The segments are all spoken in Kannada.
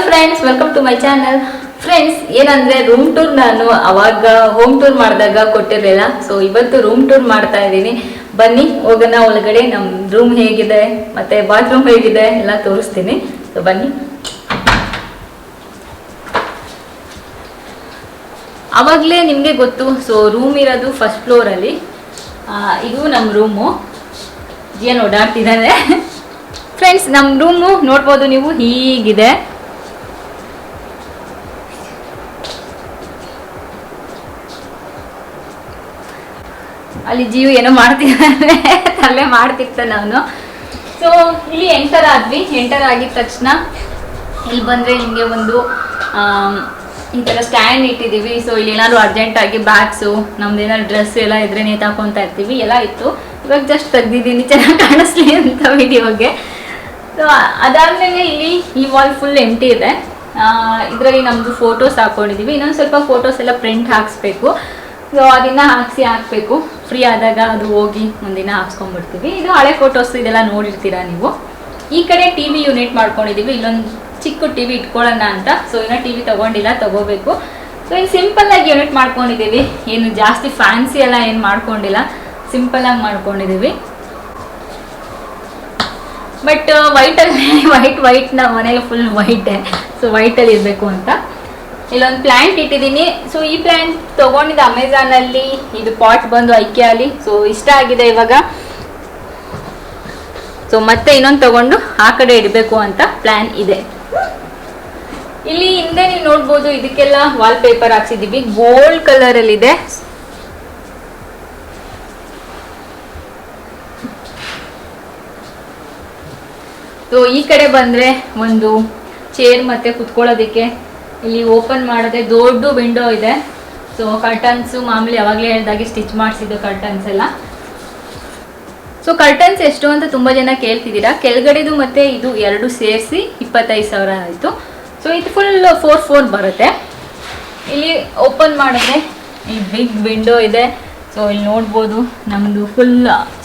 Friends, welcome to my channel. Friends, ಏನಂದ್ರೆ ರೂಮ್ ಟೂರ್ ನಾನು ಅವಾಗ ಹೋಮ್ ಟೂರ್ ಮಾಡಿದಾಗ ಕೊಟ್ಟಿರಲಿಲ್ಲ. ಸೊ ಇವತ್ತು ರೂಮ್ ಟೂರ್ ಮಾಡ್ತಾ ಇದ್ದೀನಿ. ಬನ್ನಿ ಹೋಗೋಣ ಒಳಗಡೆ. ನಮ್ಮ ರೂಮ್ ಹೇಗಿದೆ ಮತ್ತೆ ಬಾತ್ರೂಮ್ ಹೇಗಿದೆ ಎಲ್ಲ ತೋರಿಸ್ತೀನಿ. ಸೊ ಬನ್ನಿ. ಅವಾಗಲೇ ನಿಮಗೆ ಗೊತ್ತು, ಸೊ ರೂಮ್ ಇರೋದು ಫಸ್ಟ್ ಫ್ಲೋರಲ್ಲಿ. ಇದು ನಮ್ಮ ರೂಮು. ಏನು ಓಡಾಡ್ತಿದ್ದಾರೆ ಫ್ರೆಂಡ್ಸ್. ನಮ್ಮ ರೂಮು ನೋಡ್ಬೋದು ನೀವು, ಹೀಗಿದೆ. ಅಲ್ಲಿ ಜೀವ ಏನೋ ಮಾಡ್ತಿದ್ದಾರೆ, ತಲೆ ಮಾಡ್ತಿರ್ತಾನೆ ನಾನು. ಸೊ ಇಲ್ಲಿ ಎಂಟರ್ ಆಗಿದ ತಕ್ಷಣ ಇಲ್ಲಿ ಬಂದರೆ ನಿಮಗೆ ಒಂದು ಈ ಥರ ಸ್ಟ್ಯಾಂಡ್ ಇಟ್ಟಿದ್ದೀವಿ. ಸೊ ಇಲ್ಲಿ ಏನಾದ್ರು ಅರ್ಜೆಂಟಾಗಿ ಬ್ಯಾಗ್ಸು, ನಮ್ದು ಏನಾದ್ರು ಡ್ರೆಸ್ ಎಲ್ಲ ಇದ್ರೆ ನೇತಾಕೊತಾ ಇರ್ತೀವಿ. ಎಲ್ಲ ಇತ್ತು, ಇವಾಗ ಜಸ್ಟ್ ತೆಗ್ದಿದ್ದೀನಿ ಚೆನ್ನಾಗಿ ಕಾಣಿಸ್ಲಿ ಅಂತ ವಿಡಿಯೋಗೆ. ಸೊ ಅದಾದಮೇಲೆ ಇಲ್ಲಿ ಈ ವಾಲ್ ಫುಲ್ ಎಂಟಿ ಇದೆ. ಇದರಲ್ಲಿ ನಮ್ಮದು ಫೋಟೋಸ್ ಹಾಕ್ಕೊಂಡಿದ್ದೀವಿ. ಇನ್ನೊಂದು ಸ್ವಲ್ಪ ಫೋಟೋಸ್ ಎಲ್ಲ ಪ್ರಿಂಟ್ ಹಾಕ್ಸ್ಬೇಕು. ಸೊ ಅದನ್ನು ಹಾಕಬೇಕು. ಫ್ರೀ ಆದಾಗ ಅದು ಹೋಗಿ ಒಂದಿನ ಹಾಕ್ಸ್ಕೊಂಡ್ಬಿಡ್ತೀವಿ. ಇದು ಹಳೆ ಫೋಟೋಸ್, ಇದೆಲ್ಲ ನೋಡಿರ್ತೀರಾ ನೀವು. ಈ ಕಡೆ ಟಿ ವಿ ಯೂನಿಟ್ ಮಾಡ್ಕೊಂಡಿದ್ದೀವಿ. ಇಲ್ಲೊಂದು ಚಿಕ್ಕ ಟಿ ವಿ ಇಟ್ಕೊಳ್ಳೋಣ ಅಂತ. ಸೊ ಇನ್ನೂ ಟಿ ವಿ ತೊಗೊಂಡಿಲ್ಲ, ತೊಗೋಬೇಕು. ಸೊ ಇನ್ನು ಸಿಂಪಲ್ಲಾಗಿ ಯೂನಿಟ್ ಮಾಡ್ಕೊಂಡಿದ್ದೀವಿ. ಏನು ಜಾಸ್ತಿ ಫ್ಯಾನ್ಸಿ ಎಲ್ಲ ಏನು ಮಾಡ್ಕೊಂಡಿಲ್ಲ, ಸಿಂಪಲ್ಲಾಗಿ ಮಾಡ್ಕೊಂಡಿದ್ದೀವಿ. ಬಟ್ ವೈಟಲ್ಲಿ ವೈಟ್ ನಮ್ಮ ಮನೇಲಿ ಫುಲ್ ವೈಟೇ. ಸೊ ವೈಟಲ್ಲಿ ಇರಬೇಕು ಅಂತ ಇಲ್ಲೊಂದು ಪ್ಲ್ಯಾಂಟ್ ಇಟ್ಟಿದ್ದೀನಿ. ಸೊ ಈ ಪ್ಲ್ಯಾಂಟ್ ತೊಗೊಂಡಿದ್ದು ಅಮೆಝಾನಲ್ಲಿ. ಇದು ಪಾಟ್ ಬಂದು ಐಕ್ಯಾಲಿ. ಸೊ ಇಷ್ಟ ಆಗಿದೆ ಇವಾಗ. ಸೊ ಮತ್ತೆ ಇನ್ನೊಂದು ತಗೊಂಡು ಆ ಕಡೆ ಇಡಬೇಕು ಅಂತ ಪ್ಲ್ಯಾನ್ ಇದೆ. ಇಲ್ಲಿ ಹಿಂದೆ ನೀವು ನೋಡ್ಬೋದು, ಇದಕ್ಕೆಲ್ಲ ವಾಲ್ ಪೇಪರ್ ಹಾಕ್ಸಿದ್ದೀವಿ. ಗೋಲ್ಡ್ ಕಲರಲ್ಲಿ ಇದೆ. ಸೊ ಈ ಕಡೆ ಬಂದರೆ ಒಂದು ಚೇರ್ ಮತ್ತೆ ಕುತ್ಕೊಳ್ಳೋದಕ್ಕೆ. ಇಲ್ಲಿ ಓಪನ್ ಮಾಡಿದ್ರೆ ದೊಡ್ಡ ವಿಂಡೋ ಇದೆ. ಸೊ ಕರ್ಟನ್ಸು ಮಾಮೂಲಿ ಯಾವಾಗಲೇ ಹೇಳ್ದಾಗೆ ಸ್ಟಿಚ್ ಮಾಡಿಸಿದ್ದು ಕರ್ಟನ್ಸ್ ಎಲ್ಲ. ಸೊ ಕರ್ಟನ್ಸ್ ಎಷ್ಟು ಅಂತ ತುಂಬ ಜನ ಕೇಳ್ತಿದ್ದೀರಾ. ಕೆಳಗಡೆದು ಮತ್ತು ಇದು ಎರಡು ಸೇರಿಸಿ 25,000 ಆಯಿತು. ಸೊ ಇದು ಫುಲ್ 4 ಬರುತ್ತೆ. ಇಲ್ಲಿ ಓಪನ್ ಮಾಡಿದ್ರೆ ಈ ಬಿಗ್ ವಿಂಡೋ ಇದೆ. ಸೊ ಇಲ್ಲಿ ನೋಡ್ಬೋದು ನಮ್ಮದು ಫುಲ್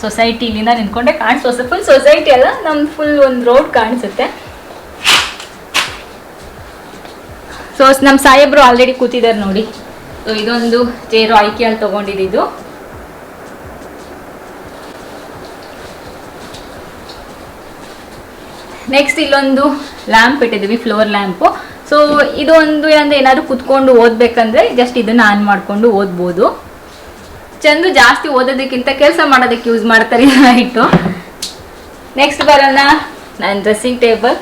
ಸೊಸೈಟಿ. ಇಲ್ಲಿಂದ ನಿಂತ್ಕೊಂಡೆ ಫುಲ್ ಸೊಸೈಟಿ ಅಲ್ಲ, ನಮ್ದು ಫುಲ್ ಒಂದು ರೋಡ್ ಕಾಣಿಸುತ್ತೆ. ಸೊ ನಮ್ಮ ಸಾಹೇಬ್ರು ಆಲ್ರೆಡಿ ಕೂತಿದ್ದಾರೆ ನೋಡಿ. ಸೊ ಇದೊಂದು ಚೇರು ಐಕ್ಯಲ್ಲಿ ತೊಗೊಂಡಿದ್ದು. ನೆಕ್ಸ್ಟ್ ಇಲ್ಲೊಂದು ಲ್ಯಾಂಪ್ ಇಟ್ಟಿದ್ದೀವಿ, ಫ್ಲೋರ್ ಲ್ಯಾಂಪು. ಸೊ ಇದು ಒಂದು ಅಂದರೆ ಏನಾದರೂ ಕುತ್ಕೊಂಡು ಓದಬೇಕಂದ್ರೆ ಜಸ್ಟ್ ಇದನ್ನು ಆನ್ ಮಾಡಿಕೊಂಡು ಓದ್ಬೋದು. ಚಂದ್ರು ಜಾಸ್ತಿ ಓದೋದಕ್ಕಿಂತ ಕೆಲಸ ಮಾಡೋದಕ್ಕೆ ಯೂಸ್ ಮಾಡ್ತಾರೆ ಲೈಟು. ನೆಕ್ಸ್ಟ್ ಬರೋಣ ನನ್ನ dressing table.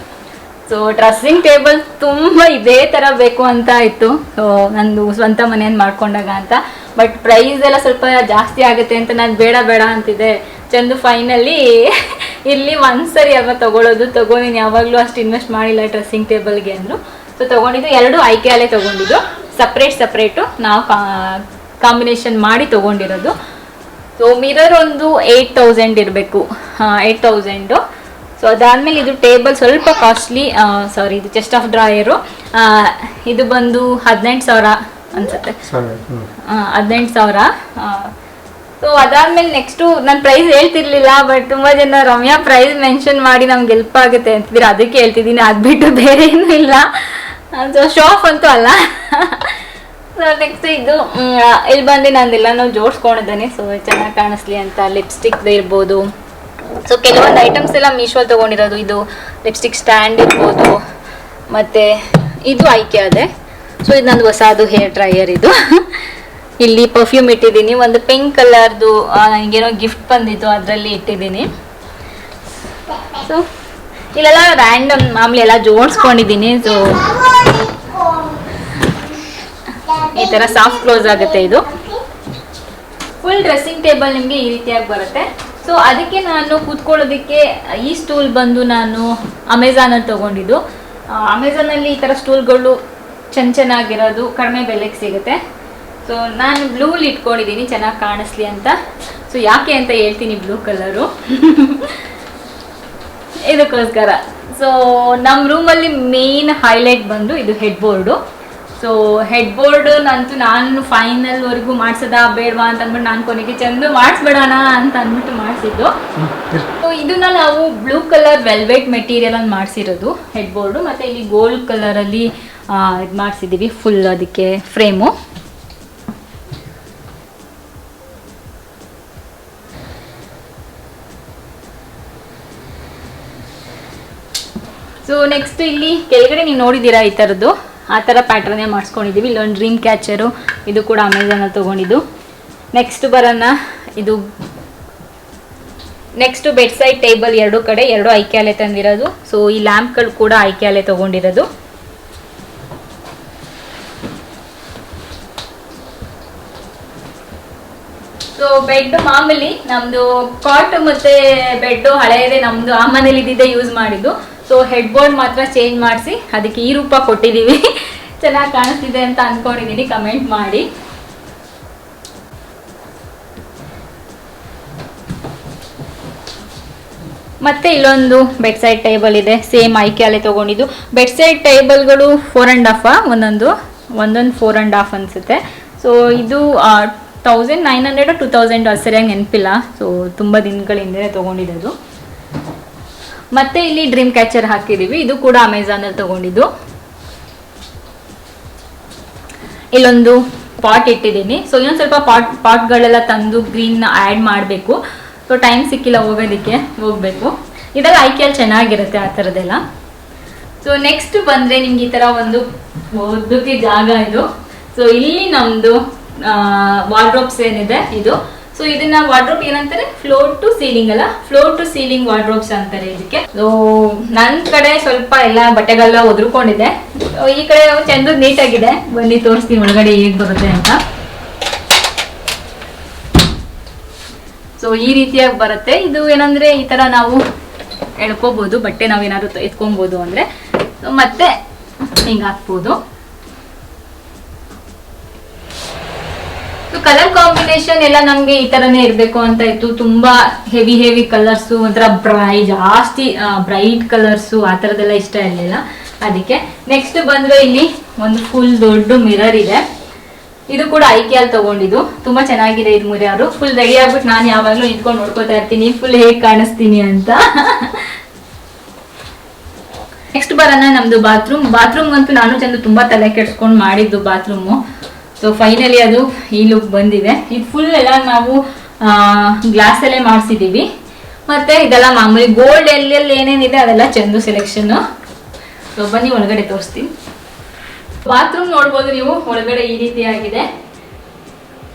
So dressing table ತುಂಬ ಇದೇ ಥರ ಬೇಕು ಅಂತ ಇತ್ತು. ಸೊ ನಂದು ಸ್ವಂತ ಮನೆಯನ್ನು ಮಾಡ್ಕೊಂಡಾಗ ಅಂತ. ಬಟ್ ಪ್ರೈಸ್ ಎಲ್ಲ ಸ್ವಲ್ಪ ಜಾಸ್ತಿ ಆಗುತ್ತೆ ಅಂತ ನಾನು ಬೇಡ ಅಂತಿದ್ದೆ. ಚಂದು ಫೈನಲಿ ಇಲ್ಲಿ ಒಂದ್ಸರಿ ಅಲ್ವಾ ತೊಗೊಂಡಿನಿ. ಯಾವಾಗಲೂ ಅಷ್ಟು ಇನ್ವೆಸ್ಟ್ ಮಾಡಿಲ್ಲ ಡ್ರೆಸ್ಸಿಂಗ್ ಟೇಬಲ್ಗೆ ಅಂದರು. ಸೊ ತೊಗೊಂಡಿದ್ದು ಎರಡು ಆಯ್ಕೆಯಲ್ಲೇ ತೊಗೊಂಡಿದ್ದು. ಸಪ್ರೇಟು ನಾವು ಕಾಂಬಿನೇಷನ್ ಮಾಡಿ ತೊಗೊಂಡಿರೋದು. ಸೊ ಮಿರರ್ ಒಂದು 8,000 ಇರಬೇಕು. 8,000. ಸೊ ಅದಾದಮೇಲೆ ಇದು ಟೇಬಲ್ ಸ್ವಲ್ಪ ಕಾಸ್ಟ್ಲಿ. ಇದು ಚೆಸ್ಟ್ ಆಫ್ ಡ್ರಾಯರು. ಇದು ಬಂದು 18,000 ಅನ್ಸುತ್ತೆ. 18,000. ಸೊ ಅದಾದಮೇಲೆ ನೆಕ್ಸ್ಟು ನಾನು ಪ್ರೈಸ್ ಹೇಳ್ತಿರ್ಲಿಲ್ಲ. ಬಟ್ ತುಂಬ ಜನ ರಮ್ಯಾ ಪ್ರೈಸ್ ಮೆನ್ಷನ್ ಮಾಡಿ ನಮ್ಗೆ ಹೆಲ್ಪ್ ಆಗುತ್ತೆ ಅಂತಿದ್ದೀರ, ಅದಕ್ಕೆ ಹೇಳ್ತಿದ್ದೀನಿ. ಅದು ಬಿಟ್ಟು ಬೇರೆ ಏನೂ ಇಲ್ಲ. ಸೊ ಶಾಪ್ ಅಂತೂ ಅಲ್ಲ. ಸೊ ನೆಕ್ಸ್ಟ್ ಇದು ಇಲ್ಲಿ ಬಂದು ನಂದೆಲ್ಲನೂ ಜೋಡಿಸ್ಕೊಂಡಿದ್ದೇನೆ. ಸೊ ಚೆನ್ನಾಗಿ ಕಾಣಿಸ್ಲಿ ಅಂತ ಲಿಪ್ಸ್ಟಿಕ್ ಇರ್ಬೋದು. ಸೊ ಕೆಲವೊಂದು ಐಟಮ್ಸ್ ಎಲ್ಲ ಮೀಶೋಲ್ಲಿ ತೊಗೊಂಡಿರೋದು. ಇದು ಲಿಪ್ಸ್ಟಿಕ್ ಸ್ಟ್ಯಾಂಡ್ ಇರ್ಬೋದು. ಮತ್ತು ಇದು ಆಯ್ಕೆ ಅದೇ. ಸೊ ಇದು ನಂದು ಹೊಸದು ಹೇರ್ ಡ್ರೈಯರ್ ಇದು. ಇಲ್ಲಿ ಪರ್ಫ್ಯೂಮ್ ಇಟ್ಟಿದ್ದೀನಿ. ಒಂದು ಪಿಂಕ್ ಕಲರ್ದು ನನಗೇನೋ ಗಿಫ್ಟ್ ಬಂದಿತ್ತು, ಅದರಲ್ಲಿ ಇಟ್ಟಿದ್ದೀನಿ. ಸೊ ಇಲ್ಲೆಲ್ಲ ರ್ಯಾಂಡಮ್ ಮಾಮೂಲಿ ಎಲ್ಲ ಜೋಡಿಸ್ಕೊಂಡಿದ್ದೀನಿ. ಸೊ ಈ ಥರ ಸಾಫ್ಟ್ ಕ್ಲೋಸ್ ಆಗುತ್ತೆ. ಇದು ಫುಲ್ ಡ್ರೆಸ್ಸಿಂಗ್ ಟೇಬಲ್ ನಿಮಗೆ ಈ ರೀತಿಯಾಗಿ ಬರುತ್ತೆ. ಸೊ ಅದಕ್ಕೆ ನಾನು ಕೂತ್ಕೊಳ್ಳೋದಕ್ಕೆ ಈ ಸ್ಟೂಲ್ ಬಂದು ನಾನು ಅಮೆಝಾನಲ್ಲಿ ತೊಗೊಂಡಿದ್ದು. ಅಮೆಝಾನಲ್ಲಿ ಈ ಥರ ಸ್ಟೂಲ್ಗಳು ಚೆನ್ನಾಗಿರೋದು ಕಡಿಮೆ ಬೆಲೆಗೆ ಸಿಗುತ್ತೆ. ಸೊ ನಾನು ಬ್ಲೂಲಿ ಇಟ್ಕೊಂಡಿದ್ದೀನಿ ಚೆನ್ನಾಗಿ ಕಾಣಿಸ್ಲಿ ಅಂತ. ಸೊ ಯಾಕೆ ಅಂತ ಹೇಳ್ತೀನಿ. ಬ್ಲೂ ಕಲರು ಇದಕ್ಕೋಸ್ಕರ. ಸೊ ನಮ್ಮ ರೂಮಲ್ಲಿ ಮೇನ್ ಹೈಲೈಟ್ ಬಂದು ಇದು head board. So head board ನಂತೂ ನಾನು ಫೈನಲ್ ವರೆಗೂ ಮಾಡ್ಸೋದಾ ಬೇಡವಾ ಅಂತ ಅಂದ್ಬಿಟ್ಟು ನಾನು ಕೊನೆಗೆ ಚಂದು ಮಾಡಿಸ್ಬಿಡೋಣ ಅಂತ ಅಂದ್ಬಿಟ್ಟು ಮಾಡಿಸಿದ್ದು. ಸೊ ಇದನ್ನ ನಾವು ಬ್ಲೂ ಕಲರ್ ವೆಲ್ವೆಟ್ ಮೆಟೀರಿಯಲ್ ಅಂತ ಮಾಡಿಸಿರೋದು ಹೆಡ್ ಬೋರ್ಡು. ಮತ್ತೆ ಇಲ್ಲಿ ಗೋಲ್ಡ್ ಕಲರಲ್ಲಿ ಇದು ಮಾಡಿಸಿದ್ದೀವಿ ಫುಲ್ ಅದಕ್ಕೆ ಫ್ರೇಮು. ಸೊ ನೆಕ್ಸ್ಟ್ ಇಲ್ಲಿ ಕೆಳಗಡೆ ನೀವು ನೋಡಿದ್ದೀರಾ ಈ ಥರದ್ದು, ಆ ಥರ ಪ್ಯಾಟ್ರನ್ನೇ ಮಾಡಿಸ್ಕೊಂಡಿದ್ದೀವಿ. ಇಲ್ಲೊಂದು ಡ್ರೀಮ್ ಕ್ಯಾಚರು, ಇದು ಕೂಡ ಅಮೆಝಾನಲ್ಲಿ ತೊಗೊಂಡಿದ್ದು. ನೆಕ್ಸ್ಟ್ ಬರೋಣ, ಇದು ನೆಕ್ಸ್ಟ್ ಬೆಡ್ ಸೈಡ್ ಟೇಬಲ್ ಎರಡು ಕಡೆ ಎರಡು ಐಕ್ಯಾಲೆ ತಂದಿರೋದು. ಸೊ ಈ ಲ್ಯಾಂಪ್ಗಳು ಕೂಡ ಐಕ್ಯಾಲೆ ತೊಗೊಂಡಿರೋದು. ಸೊ ಬೆಡ್ ಮಾಮೂಲಿ ನಮ್ಮದು ಕಾಟ್ ಮತ್ತು ಬೆಡ್ಡು ಹಳೆಯದೇ ನಮ್ಮದು ಆ ಮನೇಲಿ ಇದ್ದಿದ್ದೇ ಯೂಸ್ ಮಾಡಿದ್ದು. ಸೊ ಹೆಡ್ ಬೋರ್ಡ್ ಮಾತ್ರ ಚೇಂಜ್ ಮಾಡಿಸಿ ಅದಕ್ಕೆ ಈ ರೂಪ ಕೊಟ್ಟಿದ್ದೀವಿ. ಚೆನ್ನಾಗಿ ಕಾಣಿಸ್ತಿದೆ ಅಂತ ಅಂದ್ಕೊಂಡಿದ್ದೀನಿ, ಕಮೆಂಟ್ ಮಾಡಿ. ಮತ್ತೆ ಇಲ್ಲೊಂದು ಬೆಡ್ ಸೈಡ್ ಟೇಬಲ್ ಇದೆ, ಸೇಮ್ ಐಕ್ಯಾಲೆ ತೊಗೊಂಡಿದ್ದು. ಬೆಡ್ ಸೈಡ್ ಟೇಬಲ್ಗಳು 4.5 ಒಂದೊಂದು 4.5 ಅನಿಸುತ್ತೆ. ಸೊ ಇದು 1900 2000 ಸರಿಯಾಗಿ ನೆನಪಿಲ್ಲ. ಸೊ ತುಂಬ ದಿನಗಳ ಹಿಂದೆ ತೊಗೊಂಡಿದ್ದು. ಮತ್ತೆ ಇಲ್ಲಿ ಡ್ರೀಮ್ ಕ್ಯಾಚರ್ ಹಾಕಿದ್ದೀವಿ, ಇದು ಕೂಡ ಅಮೆಝಾನಲ್ಲಿ ತೊಗೊಂಡಿದ್ದು. ಇಲ್ಲೊಂದು ಪಾಟ್ ಇಟ್ಟಿದ್ದೀನಿ. ಸೊ ಇನ್ನೊಂದು ಸ್ವಲ್ಪ ಪಾಟ್ಗಳೆಲ್ಲ ತಂದು ಗ್ರೀನ್ ಆ್ಯಡ್ ಮಾಡಬೇಕು. ಸೊ ಟೈಮ್ ಸಿಕ್ಕಿಲ್ಲ ಹೋಗೋದಕ್ಕೆ, ಹೋಗಬೇಕು. ಇದೆಲ್ಲ ಆಯ್ಕೆಯಲ್ಲಿ ಚೆನ್ನಾಗಿರುತ್ತೆ ಆ ಥರದ್ದೆಲ್ಲ. ಸೊ ನೆಕ್ಸ್ಟ್ ಬಂದರೆ ನಿಮ್ಗೆ ಈ ಥರ ಒಂದು ಉದ್ದಕ್ಕೆ ಜಾಗ ಇದು. ಸೊ ಇಲ್ಲಿ ನಮ್ಮದು ವಾರ್ಡ್ರೋಬ್ಸ್ ಏನಿದೆ ಇದು. ಸೊ ಇದನ್ನ ವಾರ್ಡ್ರೋಬ್ ಏನಂತಾರೆ, ಫ್ಲೋರ್ ಟು ಸೀಲಿಂಗ್ ಅಲ್ಲ, ಫ್ಲೋರ್ ಟು ಸೀಲಿಂಗ್ ವಾರ್ಡ್ರೋಬ್ಸ್ ಅಂತಾರೆ ಇದಕ್ಕೆ. ಸೊ ನನ್ನ ಕಡೆ ಸ್ವಲ್ಪ ಎಲ್ಲ ಬಟ್ಟೆಗಳೆಲ್ಲ ಒದ್ರುಕೊಂಡಿದೆ. ಈ ಕಡೆ ಚಂದ ನೀಟಾಗಿದೆ, ಬನ್ನಿ ತೋರಿಸ್ತೀನಿ ಒಳಗಡೆ ಹೇಗೆ ಬರುತ್ತೆ ಅಂತ. ಸೊ ಈ ರೀತಿಯಾಗಿ ಬರುತ್ತೆ. ಇದು ಏನಂದ್ರೆ ಈ ತರ ನಾವು ಎಳ್ಕೋಬಹುದು, ಬಟ್ಟೆ ನಾವೇನಾದ್ರು ಎತ್ಕೊಬಹುದು ಅಂದ್ರೆ. ಮತ್ತೆ ಹಿಂಗೆ ಹಾಕ್ಬೋದು. ಕಲರ್ ಕಾಂಬಿನೇಷನ್ ಎಲ್ಲ ನಮ್ಗೆ ಈ ತರನೇ ಇರ್ಬೇಕು ಅಂತ ಇತ್ತು. ತುಂಬಾ ಹೆವಿ ಕಲರ್ಸ್, ಒಂಥರ ಜಾಸ್ತಿ ಬ್ರೈಟ್ ಕಲರ್ಸು ಆ ತರದೆಲ್ಲ ಇಷ್ಟ ಇರಲಿಲ್ಲ ಅದಕ್ಕೆ. ನೆಕ್ಸ್ಟ್ ಬಂದ್ರೆ ಇಲ್ಲಿ ಒಂದು ಫುಲ್ ದೊಡ್ಡ ಮಿರರ್ ಇದೆ. ಇದು ಕೂಡ ಐಕ್ಯಾಲ್ ತಗೊಂಡಿದ್ದು. ತುಂಬಾ ಚೆನ್ನಾಗಿದೆ ಇದು ಮಿರರ್. ಫುಲ್ ರೆಡಿ ಆಗ್ಬಿಟ್ಟು ನಾನು ಯಾವಾಗ್ಲೂ ನಿಂತ್ಕೊಂಡು ನೋಡ್ಕೋತಾ ಇರ್ತೀನಿ ಫುಲ್ ಹೇಗೆ ಕಾಣಿಸ್ತೀನಿ ಅಂತ. ನೆಕ್ಸ್ಟ್ ಬರೋಣ ನಮ್ದು ಬಾತ್ರೂಮ್ ಅಂತೂ ನಾನು ಚಂದ ತುಂಬಾ ತಲೆ ಕೆಡ್ಸ್ಕೊಂಡು ಮಾಡಿದ್ದು ಬಾತ್ರೂಮು. ಸೊ ಫೈನಲಿ ಅದು ಈ ಲುಕ್ ಬಂದಿದೆ. ಇದು ಫುಲ್ ಎಲ್ಲ ನಾವು ಗ್ಲಾಸಲ್ಲೇ ಮಾಡಿಸಿದ್ದೀವಿ. ಮತ್ತೆ ಇದೆಲ್ಲ ಮಾಮೂಲಿ ಗೋಲ್ಡ್ ಎಲ್ಲೆಲ್ಲಿ ಏನೇನಿದೆ ಅದೆಲ್ಲ ಚಂದು ಸೆಲೆಕ್ಷನ್. ಸೊ ಬನ್ನಿ ಒಳಗಡೆ ತೋರಿಸ್ತೀನಿ. ಬಾತ್ರೂಮ್ ನೋಡ್ಬೋದು ನೀವು, ಒಳಗಡೆ ಈ ರೀತಿ ಆಗಿದೆ.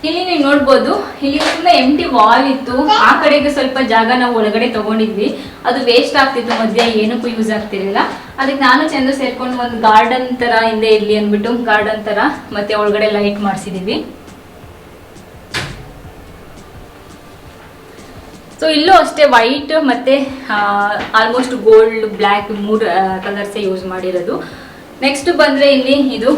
ಇಲ್ಲಿ ನೀವು ನೋಡ್ಬೋದು, ಇಲ್ಲಿ ತುಂಬಾ ಎಂಟಿ ವಾಲ್ ಇತ್ತು. ಆ ಕಡೆಗೆ ಸ್ವಲ್ಪ ಜಾಗ ನಾವು ಒಳಗಡೆ ತಗೊಂಡಿದ್ವಿ, ಅದು ವೇಸ್ಟ್ ಆಗ್ತಿತ್ತು, ಮಧ್ಯೆ ಏನಕ್ಕೂ ಯೂಸ್ ಆಗ್ತಿರ್ಲಿಲ್ಲ. ಅದಕ್ಕೆ ನಾನು ಚಂದ ಸೇರ್ಕೊಂಡು ಒಂದು ಗಾರ್ಡನ್ ತರ ಹಿಂದೆ ಇರ್ಲಿ ಅಂದ್ಬಿಟ್ಟು ಗಾರ್ಡನ್ ತರ ಮತ್ತೆ ಒಳಗಡೆ ಲೈಟ್ ಮಾಡಿಸಿದೀವಿ. ಸೊ ಇಲ್ಲೂ ಅಷ್ಟೇ ವೈಟ್ ಮತ್ತೆ ಆಲ್ಮೋಸ್ಟ್ ಗೋಲ್ಡ್ ಬ್ಲ್ಯಾಕ್ 3 ಕಲರ್ಸೇ ಯೂಸ್ ಮಾಡಿರೋದು. ನೆಕ್ಸ್ಟ್ ಬಂದ್ರೆ ಇಲ್ಲಿ ಇದು.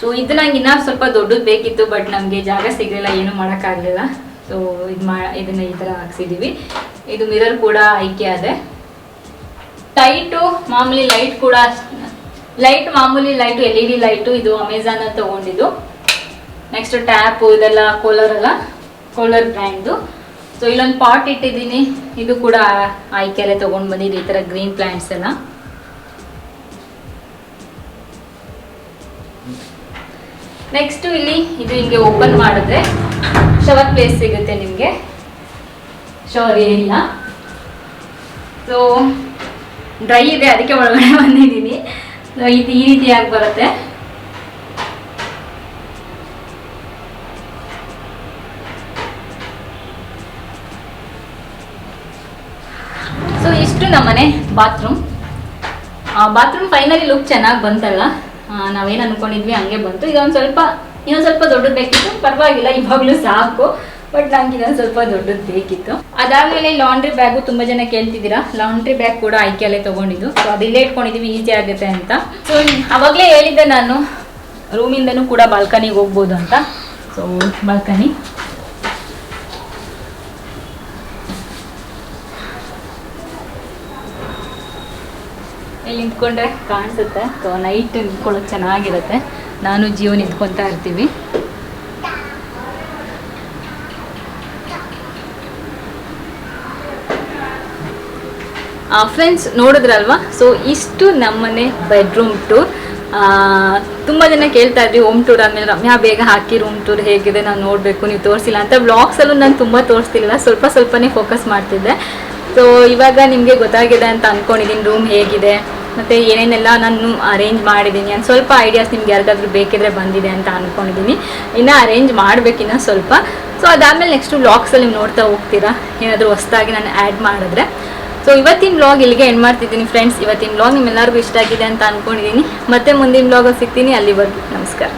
ಸೊ ಇದು ನಂಗೆ ಇನ್ನೂ ಸ್ವಲ್ಪ ದೊಡ್ಡದು ಬೇಕಿತ್ತು, ಬಟ್ ನಮಗೆ ಜಾಗ ಸಿಗಲಿಲ್ಲ, ಏನು ಮಾಡೋಕ್ಕಾಗಲಿಲ್ಲ. ಸೊ ಇದನ್ನ ಈ ಥರ ಹಾಕ್ಸಿದ್ದೀವಿ. ಇದು ಮಿರರ್ ಕೂಡ ಆಯ್ಕೆ ಅದೇ. ಲೈಟು ಮಾಮೂಲಿ ಲೈಟ್ ಕೂಡ ಮಾಮೂಲಿ ಲೈಟು LED ಲೈಟು, ಇದು ಅಮೆಝಾನ್ ಅಂತ ತಗೊಂಡಿದ್ದು. ನೆಕ್ಸ್ಟ್ ಟ್ಯಾಪು ಇದೆಲ್ಲ ಕೋಲರ್ ಬ್ರ್ಯಾಂಡ್ದು. ಸೊ ಇಲ್ಲೊಂದು ಪಾಟ್ ಇಟ್ಟಿದ್ದೀನಿ, ಇದು ಕೂಡ ಆಯ್ಕೆಯಲ್ಲೇ ತೊಗೊಂಡು ಬಂದಿದ್ದು, ಈ ಥರ ಗ್ರೀನ್ ಪ್ಲಾಂಟ್ಸ್ ಎಲ್ಲ. ನೆಕ್ಸ್ಟ್ ಇಲ್ಲಿ ಇದು ಹಿಂಗೆ ಓಪನ್ ಮಾಡಿದ್ರೆ ಶವರ್ ಪ್ಲೇಸ್ ಸಿಗುತ್ತೆ ನಿಮಗೆ, ಶವರ್ ಏನಿಲ್ಲ. ಸೊ ಡ್ರೈ ಇದೆ ಅದಕ್ಕೆ ಒಳಗಡೆ ಬಂದಿದ್ದೀನಿ. ಇದು ಈ ರೀತಿಯಾಗಿ ಬರುತ್ತೆ. ಸೊ ಇಷ್ಟು ನಮ್ಮನೆ ಬಾತ್ರೂಮ್ ಫೈನಲಿ ಲುಕ್ ಚೆನ್ನಾಗಿ ಬಂತಲ್ಲ. ನಾವೇನು ಅನ್ಕೊಂಡಿದ್ವಿ ಹಂಗೆ ಬಂತು. ಇನ್ನೊಂದು ಸ್ವಲ್ಪ ದೊಡ್ಡದು ಬೇಕಿತ್ತು, ಪರವಾಗಿಲ್ಲ ಇವಾಗಲೂ ಸಾಕು, ಬಟ್ ನಂಗೆ ಇನ್ನೊಂದು ಸ್ವಲ್ಪ ದೊಡ್ಡದು ಬೇಕಿತ್ತು. ಅದಾದ್ಮೇಲೆ ಲಾಂಡ್ರಿ ಬ್ಯಾಗು ತುಂಬ ಜನ ಕೇಳ್ತಿದ್ದೀರಾ, ಲಾಂಡ್ರಿ ಬ್ಯಾಗ್ ಕೂಡ ಆಯ್ಕೆಯಲ್ಲೇ ತೊಗೊಂಡಿದ್ದು. ಸೊ ಅದು ಇಲ್ಲೇ ಇಟ್ಕೊಂಡಿದ್ದೀವಿ, ಈಸಿ ಆಗುತ್ತೆ ಅಂತ. ಸೊ ಅವಾಗಲೇ ಹೇಳಿದ್ದೆ ನಾನು ರೂಮಿಂದನೂ ಕೂಡ ಬಾಲ್ಕನಿಗೆ ಹೋಗ್ಬೋದು ಅಂತ. ಸೊ ಬಾಲ್ಕನಿ ಇಲ್ಲಿ ನಿಂತ್ಕೊಂಡ್ರೆ ಕಾಣಿಸುತ್ತೆ. ಸೊ ನೈಟ್ ನಿಂತ್ಕೊಳ್ಳೋಕೆ ಚೆನ್ನಾಗಿರುತ್ತೆ. ನಾನು ಜೀವ ನಿಂತ್ಕೊತಾ ಇರ್ತೀವಿ. ಫ್ರೆಂಡ್ಸ್ ನೋಡಿದ್ರಲ್ವಾ, ಸೊ ಇಷ್ಟು ನಮ್ಮನೆ ಬೆಡ್ರೂಮ್ ಟೂರ್. ತುಂಬ ಜನ ಕೇಳ್ತಾ ಇದ್ರಿ ಹೋಮ್ ಟೂರ್ ಆದಮೇಲೆ ರಮ್ಯಾ ಬೇಗ ಹಾಕಿ ರೂಮ್ ಟೂರ್ ಹೇಗಿದೆ ನಾನು ನೋಡಬೇಕು, ನೀವು ತೋರಿಸಿಲ್ಲ ಅಂತ. ಬ್ಲಾಗ್ಸಲ್ಲೂ ನಾನು ತುಂಬ ತೋರಿಸ್ತಿಲ್ಲ, ಸ್ವಲ್ಪನೇ ಫೋಕಸ್ ಮಾಡ್ತಿದ್ದೆ. ಸೊ ಇವಾಗ ನಿಮಗೆ ಗೊತ್ತಾಗಿದೆ ಅಂತ ಅಂದ್ಕೊಂಡಿದ್ದೀನಿ ರೂಮ್ ಹೇಗಿದೆ ಮತ್ತು ಏನೇನೆಲ್ಲ ನಾನು ಅರೇಂಜ್ ಮಾಡಿದ್ದೀನಿ. ನಾನು ಸ್ವಲ್ಪ ಐಡಿಯಾಸ್ ನಿಮ್ಗೆ ಯಾರಿಗಾದ್ರೂ ಬೇಕಿದ್ರೆ ಬಂದಿದೆ ಅಂತ ಅಂದ್ಕೊಂಡಿದ್ದೀನಿ. ಇನ್ನು ಅರೇಂಜ್ ಮಾಡಬೇಕಿನ್ನ ಸ್ವಲ್ಪ. ಸೊ ಅದಾದಮೇಲೆ ನೆಕ್ಸ್ಟು ವ್ಲಾಗ್ಸಲ್ಲಿ ನೀವು ನೋಡ್ತಾ ಹೋಗ್ತೀರಾ ಏನಾದರೂ ಹೊಸದಾಗಿ ನಾನು ಆ್ಯಡ್ ಮಾಡಿದ್ರೆ. ಸೊ ಇವತ್ತಿನ ವ್ಲಾಗ್ ಇಲ್ಲಿಗೆ ಎಂಡ್ ಮಾಡ್ತಿದ್ದೀನಿ ಫ್ರೆಂಡ್ಸ್. ಇವತ್ತಿನ ವ್ಲಾಗ್ ನಿಮ್ಮೆಲ್ಲರಿಗೂ ಇಷ್ಟ ಆಗಿದೆ ಅಂತ ಅಂದ್ಕೊಂಡಿದ್ದೀನಿ. ಮತ್ತೆ ಮುಂದಿನ ವ್ಲಾಗಲ್ಲಿ ಸಿಗ್ತೀನಿ. ಅಲ್ಲಿವರೆಗೂ ನಮಸ್ಕಾರ.